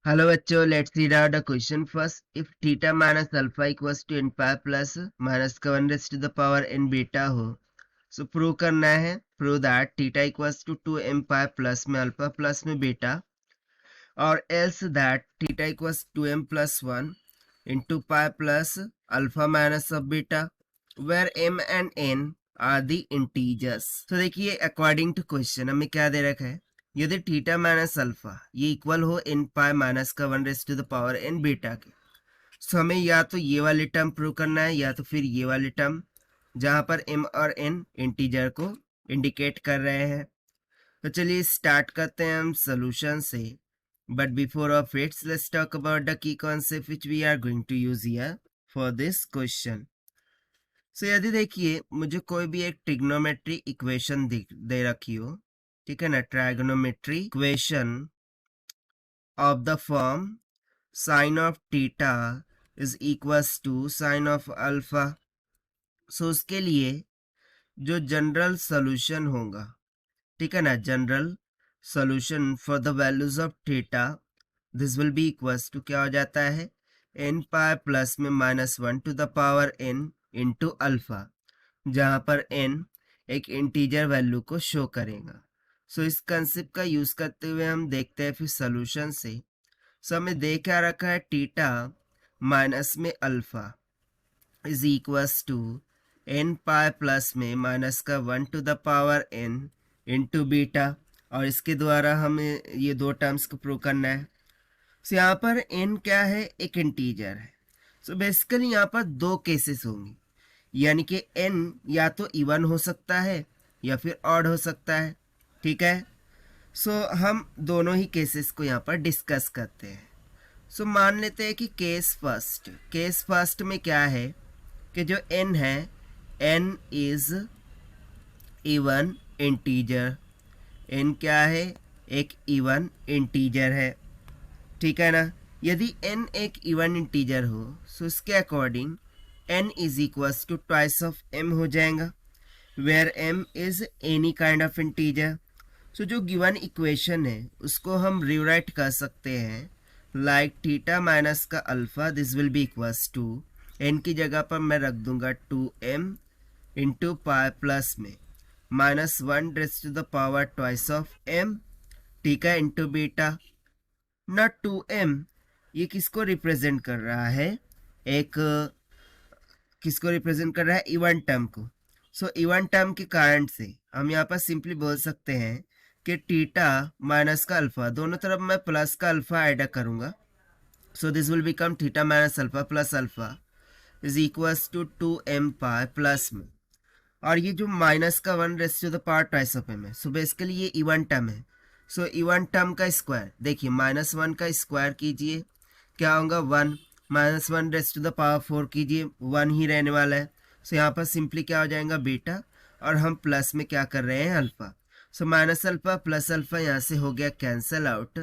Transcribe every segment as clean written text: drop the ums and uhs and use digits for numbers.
Hello बच्चों, let's read out the question first. If theta minus alpha equals to n pi plus minus का 1 raised to the power n beta हो, so prove करना है. Prove that theta equals to 2m pi plus में alpha plus में beta, or else that theta equals to m plus 1 into pi plus alpha minus of beta, where m and n are the integers. So देखिए according to question हमें क्या दे रखा है. यदि theta minus alpha ये equal हो n pi minus का 1 raise to the power n beta के, सो हमें या तो ये वाली टर्म प्रूव करना है या तो फिर ये वाली टर्म जहां पर m और n इंटीजर को इंडिकेट कर रहे हैं. तो चलिए स्टार्ट करते हैं हम सोल्यूशन से. But before of its let's talk about the key concept which we are going to use here for this question. So यदि देखिए मुझे कोई भी एक ट्रिग्नोमेट्री इक्वेशन दे रखी हो, ठीक है ना, trigonometry equation of the form sine of theta is equals to sine of alpha. So उसके लिए जो जनरल सॉल्यूशन होगा, ठीक है ना, general solution for the values of theta, this will be equals to क्या हो जाता है, एन पाई प्लस में -1 to the power N into alpha, जहां पर n एक इंटीजर वैल्यू को शो करेगा. सो इस कंसेप्ट का यूज करते हुए हम देखते हैं फिर सोल्यूशन से. सो हमें दे क्या रखा है, थीटा माइनस में alpha is equals to n pi plus में माइनस का 1 to the power n into beta, और इसके द्वारा हमें ये दो टर्म्स को प्रूव करना है. सो यहाँ पर n क्या है, एक इंटीजर है. सो बेसिकली यहाँ पर दो केसेस होंगे, यानी कि n या तो इवन हो सकता है या फिर ऑड हो सकता है. ठीक है, सो हम दोनों ही केसेस को यहाँ पर डिस्कस करते हैं. सो मान लेते हैं कि केस फर्स्ट में क्या है कि जो n है, n is even integer. n क्या है, एक इवन इंटीजर है. ठीक है ना. यदि n एक इवन इंटीजर हो सो इसके according n is equals to twice of m हो जाएगा, where m is any kind of integer. So जो गिवन इक्वेशन है उसको हम रिराइट कर सकते हैं लाइक थीटा माइनस का alpha, this will be equals to n की जगह पर मैं रख दूंगा 2m इंटू पाई प्लस में -1 raise to the power twice of m, ठीक है, इंटू बीटा. ना 2m ये किसको रिप्रेजेंट कर रहा है, एक किसको रिप्रेजेंट कर रहा है, इवन टर्म को. सो इवन टर्म के कारण से हम यहाँ पर सिंपली बोल सकते हैं कि थीटा माइनस का अल्फा, दोनों तरफ मैं प्लस का अल्फा ऐड करूंगा. So this will become theta minus alpha plus alpha is equals to 2m pi plus में, और ये जो माइनस का 1 raise to the power twice of m है. सो बेसिकली ये इवन टर्म है. सो इवन टर्म का स्क्वायर देखिए, -1 का स्क्वायर कीजिए क्या होगा, 1, -1 रेज टू द पावर 4 कीजिए, 1 ही रहने वाला है. सो यहाँ पर सिंपली क्या हो जाएगा, बीटा, और हम प्लस में क्या कर रहे हैं, alpha. So minus alpha plus alpha यहाँ से हो गया कैंसल आउट.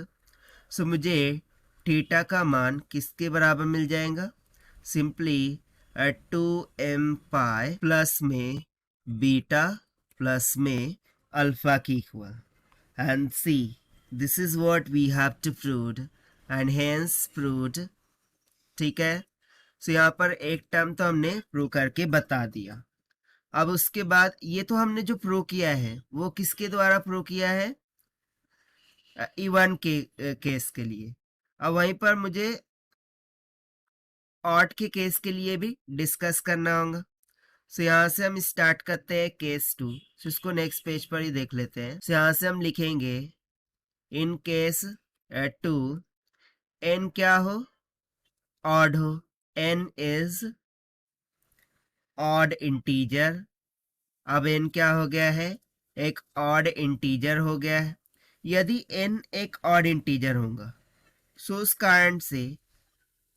सो मुझे थीटा का मान किसके बराबर मिल जाएगा, सिंपली 2m पाई प्लस में बीटा प्लस में अल्फा की equal. And see, this is what we have to prove and hence proved. ठीक है, सो यहाँ पर एक टर्म तो हमने प्रूव करके बता दिया. अब उसके बाद ये तो हमने जो प्रूव किया है वो किसके द्वारा प्रूव किया है, इवन के केस के लिए. अब वहीं पर मुझे ऑड के केस के लिए भी डिस्कस करना होगा. सो यहाँ से हम स्टार्ट करते हैं केस 2. सो इसको नेक्स्ट पेज पर ही देख लेते हैं. सो यहाँ से हम लिखेंगे इन केस 2 n क्या हो, ऑड हो, n इज ऑड इंटीजर. अब n क्या हो गया है, एक ऑड इंटीजर हो गया है. यदि n एक ऑड इंटीजर होगा सो उस कारण से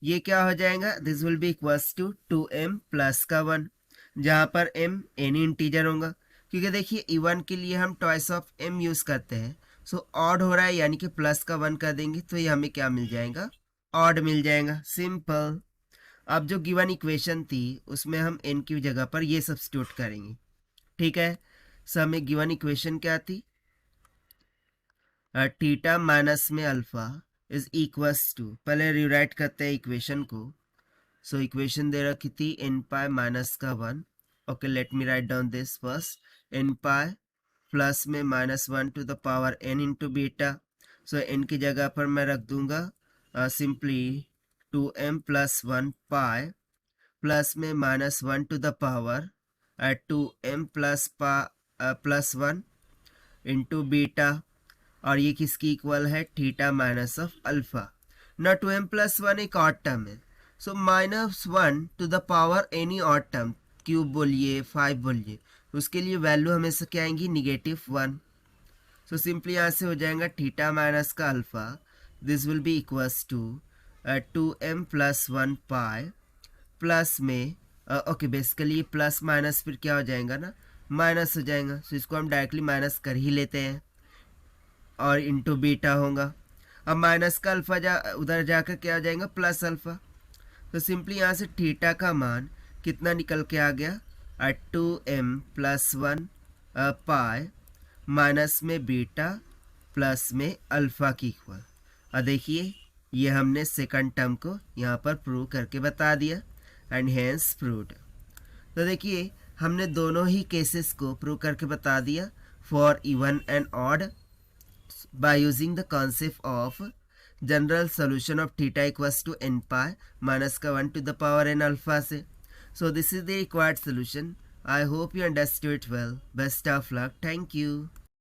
ये क्या हो जाएगा, this will be equals to 2m plus का 1, जहां पर m एनी इंटीजर होगा. क्योंकि देखिए इवन के लिए हम ट्वाइस ऑफ m यूज करते हैं. सो ऑड हो रहा है यानी कि प्लस का 1 कर देंगे तो ये हमें क्या मिल जाएगा, ऑड मिल जाएगा. सिंपल. अब जो गिवन इक्वेशन थी उसमें हम n की जगह पर ये सब्स्टिट्यूट करेंगे. ठीक है, सो हमें गिवन इक्वेशन क्या थी, थीटा माइनस में अल्फा इज इक्वल्स टू, पहले रिराइट करते हैं इक्वेशन को। सो इक्वेशन दे रखी थी n पाई माइनस का 1। Okay, let me write down this first. n pi plus में -1 to the power n into beta. So n की जगह पर मैं रख दूंगा simply 2m plus 1 pi plus में -1 to the power 2m plus 1 into beta. और ये किसकी इक्वल है? Theta minus of alpha. ना 2m प्लस 1 एक ऑड टर्म है, so -1 to the power any odd term, cube बोलिए 5 बोलिए, उसके लिए वैल्यू हमेशा क्या आएंगी? -1। सो सिंपली यहाँ से हो जाएगा थीटा माइनस का alpha, this will be equals to 2m plus 1 pi plus में ओके बेसिकली प्लस माइनस फिर क्या हो जाएगा ना, माइनस हो जाएगा। सो इसको हम डायरेक्टली माइनस कर ही लेते हैं और इंटू बीटा होगा। अब माइनस का अल्फा उधर जाकर क्या हो जाएगा? Plus alpha. तो सिंपली यहाँ से थीटा का मान कितना निकल के आ गया? 2m प्लस 1 पाई माइनस में बीटा प्लस में अल्फा की इक्वल। और देखिए ये हमने सेकंड टर्म को यहाँ पर प्रूव करके बता दिया एंड हेंस प्रूव्ड। तो देखिए हमने दोनों ही केसेस को प्रूव करके बता दिया for even and odd by using the concept of general solution of theta equals to n pi minus का 1 to the power n alpha से। So this is the required solution. I hope you understood it well. Best of luck. Thank you.